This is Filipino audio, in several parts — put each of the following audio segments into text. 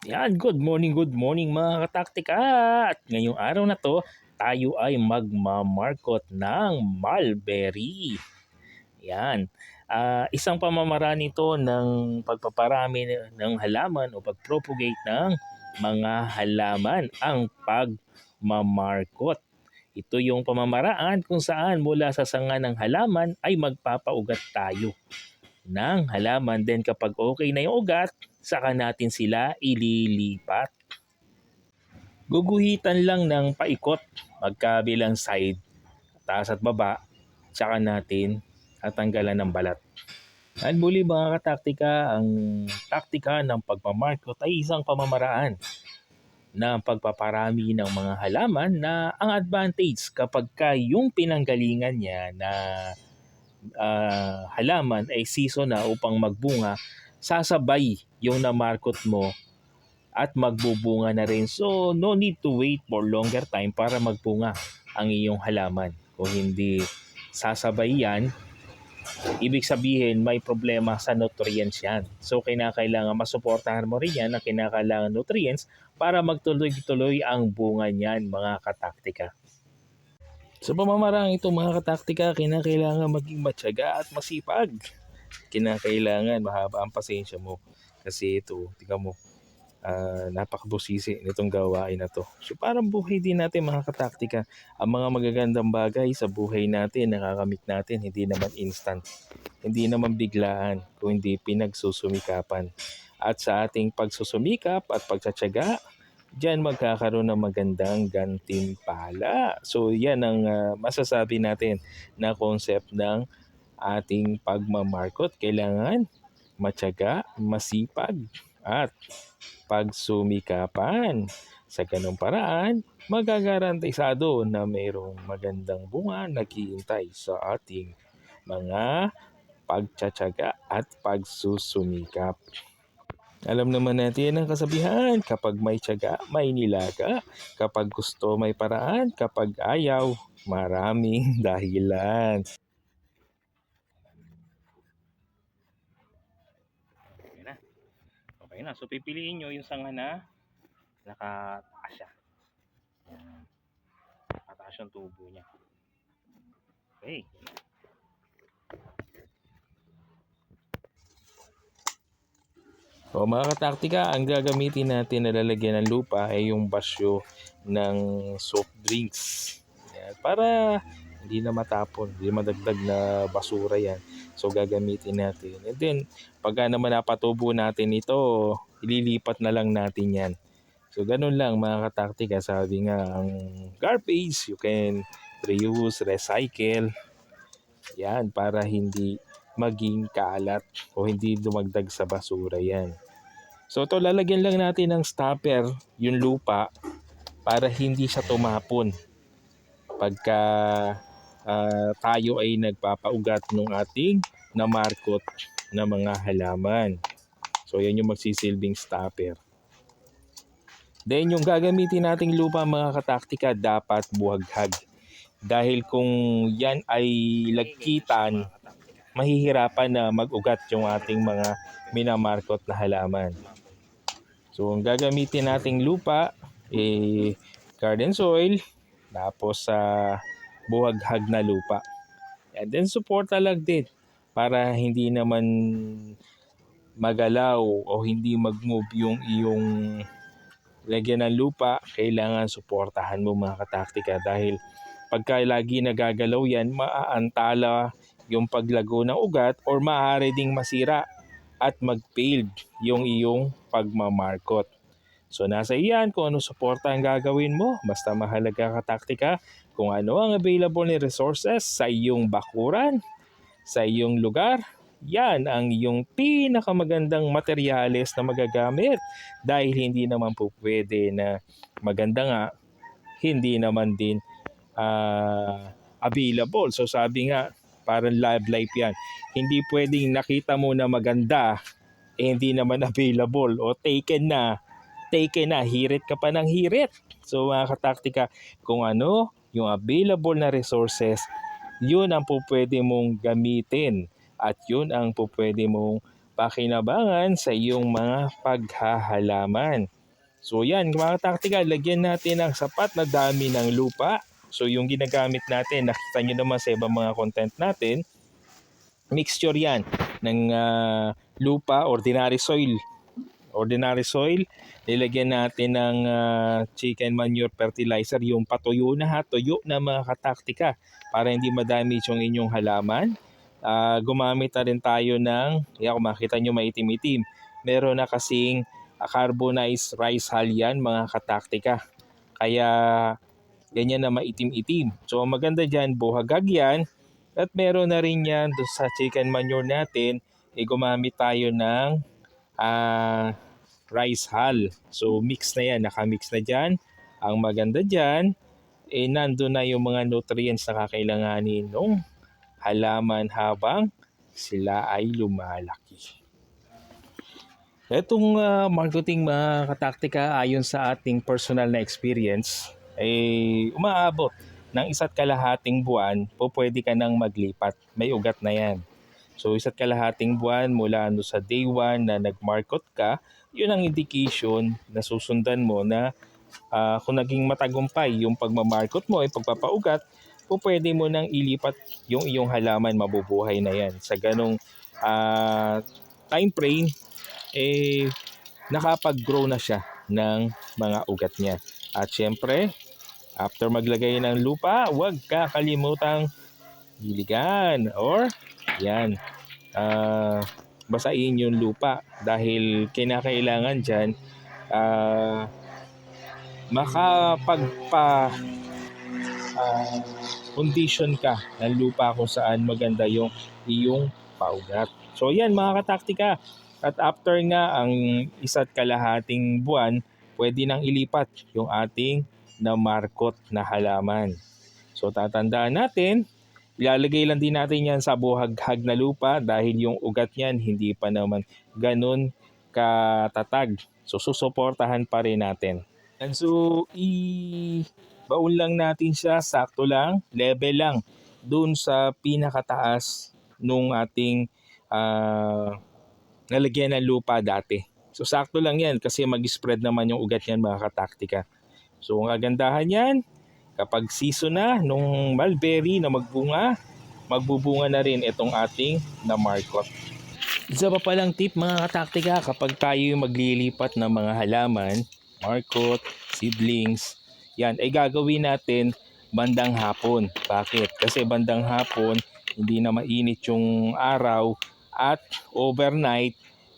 Yan, good morning mga kataktika. At ngayong araw na to, tayo ay magmamarkot ng mulberry. Yan. Isang pamamaraan ito ng pagpaparami ng halaman o pagpropagate ng mga halaman ang pagmamarkot. Ito yung pamamaraan kung saan mula sa sanga ng halaman ay magpapaugat tayo ng halaman. Then kapag okay na yung ugat, saka natin sila ililipat. Guguhitan lang ng paikot magkabilang side, taas at baba, saka natin tatanggalan ng balat. At muli mga kataktika, ang taktika ng pagmamarkot ay isang pamamaraan na pagpaparami ng mga halaman na ang advantage kapag yung pinanggalingan niya na halaman ay season na upang magbunga, sasabay yung namarkot mo at magbubunga na rin. So, no need to wait for longer time para magbunga ang iyong halaman. Kung hindi sasabay yan, ibig sabihin may problema sa nutrients yan. So, kinakailangan masuportahan mo rin yan ang kinakailangan nutrients para magtuloy-tuloy ang bunga niyan, mga kataktika. Sa pamamaraan ito mga kataktika, kinakailangan maging matyaga at masipag. Kinakailangan mahaba ang pasensya mo. Kasi ito, tingnan mo, napakabusisi nitong gawain na to. So parang buhay din natin mga kataktika. Ang mga magagandang bagay sa buhay natin, nakakamit natin, hindi naman instant. Hindi naman biglaan, kung hindi pinagsusumikapan. At sa ating pagsusumikap at pagtsatsaga, diyan magkakaroon ng magandang gantimpala. So yan ang masasabi natin na concept ng ating pagmamarkot. Kailangan matyaga, masipag, at pagsumikapan. Sa ganung paraan, magagarantisado na mayroong magandang bunga naghihintay sa ating mga pagtsatsaga at pagsusumikap. Alam naman natin ang kasabihan, kapag may tiyaga, may nilaga. Kapag gusto, may paraan. Kapag ayaw, maraming dahilan. Okay na. Okay na. So pipiliin nyo yung sanga na nakataas siya. Yan. Nakataas yung tubo niya. Okay. O mga kataktika, ang gagamitin natin na lalagyan ng lupa ay yung basyo ng soft drinks. Yan. Para hindi na matapon, hindi madagdag na basura yan. So gagamitin natin. And then, pagka naman napatubo natin ito, ililipat na lang natin yan. So ganun lang mga kataktika, sabi nga ang garbage, you can reuse, recycle. Yan, para hindi maging kalat o hindi dumagdag sa basura yan. So ito, lalagyan lang natin ng stopper yung lupa para hindi siya tumapon pagka tayo ay nagpapaugat ng ating namarkot na mga halaman. So yan yung magsisilbing stopper. Then yung gagamitin nating lupa mga kataktika, dapat buhaghag. Dahil kung yan ay lagkitan, mahihirapan na mag-ugat yung ating mga minamarkot na halaman. So ang gagamitin nating lupa, garden soil, tapos sa buhaghag na lupa. And then support lang din para hindi naman magalaw o hindi mag-move yung iyong lagyan ng lupa. Kailangan suportahan mo mga kataktika dahil pagka lagi nagagalaw yan, maaantala yung paglago ng ugat or maaari ding masira at mag-failed yung iyong pagmamarkot. So nasa iyan kung ano suporta ang gagawin mo. Basta mahalaga kataktika kung ano ang available ni resources sa iyong bakuran, sa iyong lugar. Yan ang iyong pinakamagandang materyales na magagamit dahil hindi naman po pwede na maganda nga, hindi naman din available. So sabi nga, parang love life yan. Hindi pwedeng nakita mo na maganda, hindi naman available o taken na, hirit ka pa ng hirit. So mga kataktika, kung ano yung available na resources, yun ang po pwede mong gamitin at yun ang po pwede mong kapakinabangan sa iyong mga paghahalaman. So yan mga taktika, lagyan natin ng sapat na dami ng lupa. So yung ginagamit natin, nakita nyo naman sa ibang mga content natin, mixture yan ng lupa, ordinary soil, nilagyan natin ng chicken manure fertilizer, yung patuyo na tuyo na mga kataktika para hindi madamage yung inyong halaman. Gumamit na rin tayo ng, kung makita nyo maitim-itim, meron na kasing carbonized rice hull yan mga kataktika. Kaya ganyan na maitim-itim. So maganda dyan, buhagag yan. At meron na rin yan sa chicken manure natin, gumamit tayo ng rice hull. So mix na yan, nakamix na dyan. Ang maganda dyan, nandun na yung mga nutrients na kakailanganin ng halaman habang sila ay lumalaki. Itong marketing mga kataktika, ayon sa ating personal na experience, ay umaabot ng 1.5 buwan po pwede ka nang maglipat. May ugat na yan. So 1.5 buwan mula sa day 1 na nag-market ka, yun ang indication na susundan mo na kung naging matagumpay yung pagmamarket mo ay pagpapaugat, po pwede mo nang ilipat yung iyong halaman, mabubuhay na yan. Sa ganong time frame, nakapag-grow na siya ng mga ugat niya. At syempre, after maglagay ng lupa, huwag kakalimutang diligan or yan, basahin yung lupa dahil kinakailangan dyan makapagpa condition ka ng lupa kung saan maganda yung iyong paugat. So yan mga kataktika. At after nga ang 1.5 buwan, pwede nang ilipat yung ating na-markot na halaman. So tatandaan natin, ilalagay lang din natin yan sa buhaghag na lupa dahil yung ugat niyan hindi pa naman ganun katatag. So susuportahan pa rin natin. And so baon lang natin siya, sakto lang, level lang dun sa pinakataas nung ating nalagyan ng lupa dati. So sakto lang yan kasi mag-spread naman yung ugat niyan mga kataktika. So ang kagandahan yan, kapag season na nung mulberry na magbubunga na rin itong ating na-markot. Isa pa palang tip mga kataktika, kapag tayo maglilipat ng mga halaman, markot, seedlings, yan ay gagawin natin bandang hapon. Bakit? Kasi bandang hapon hindi na mainit yung araw at overnight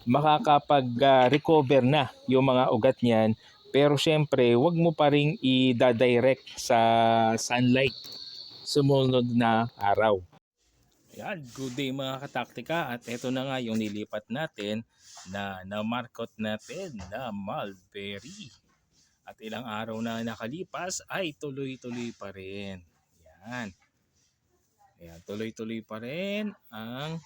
makakapag-recover na yung mga ugat niyan. Pero syempre, wag mo pa ring i-direct sa sunlight sumunod na araw. Yan, good day mga kataktika, at ito na nga yung nilipat natin na-markot natin na mulberry. At ilang araw na nakalipas ay tuloy-tuloy pa rin. Yan. Ayan, tuloy-tuloy pa rin ang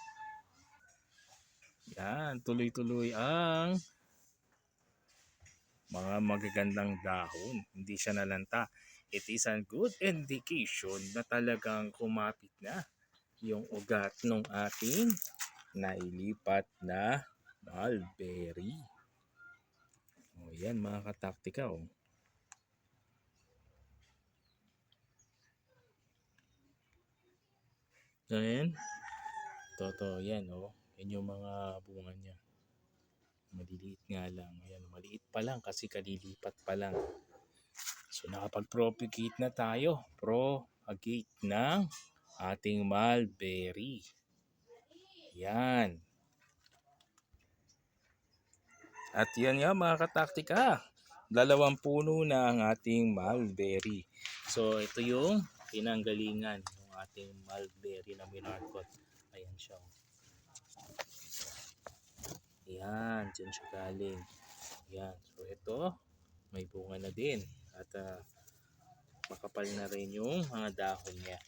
mga magagandang dahon. Hindi siya nalanta. It is a good indication na talagang kumapit na yung ugat ng ating nailipat na mulberry. O yan mga kataktika. O. Ayan. Toto, yan o. Yan yung mga bunga niya. Maliliit nga lang. Ayan, maliit pa lang kasi kalilipat pa lang. So nakapag-propagate na tayo. Propagate ng ating mulberry. Yan. At yan nga mga kataktika. 2 puno na ang ating mulberry. So ito yung pinanggalingan ng ating mulberry na minarkot. Ayan siya. Yan, dyan siya galing. Yan. So ito, may bunga na din. At makapal na rin yung mga dahon niya.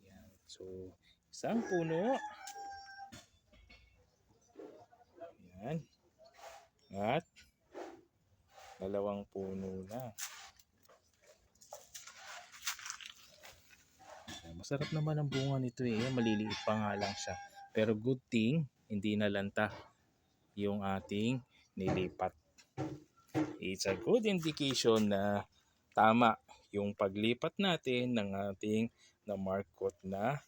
Yan. So, isang puno. Yan. At 2 puno na. Masarap naman ang bunga nito eh. Maliliit pa nga lang siya. Pero good thing, hindi nalanta yung ating nilipat. It's a good indication na tama yung paglipat natin ng ating na-markot na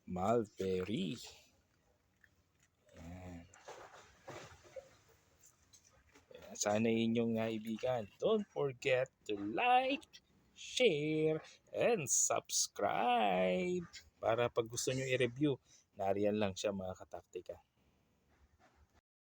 mulberry. Yan. Sana inyong naibigan. Don't forget to like, share, and subscribe. Para pag gusto nyo i-review, nariyan lang siya mga kataktika.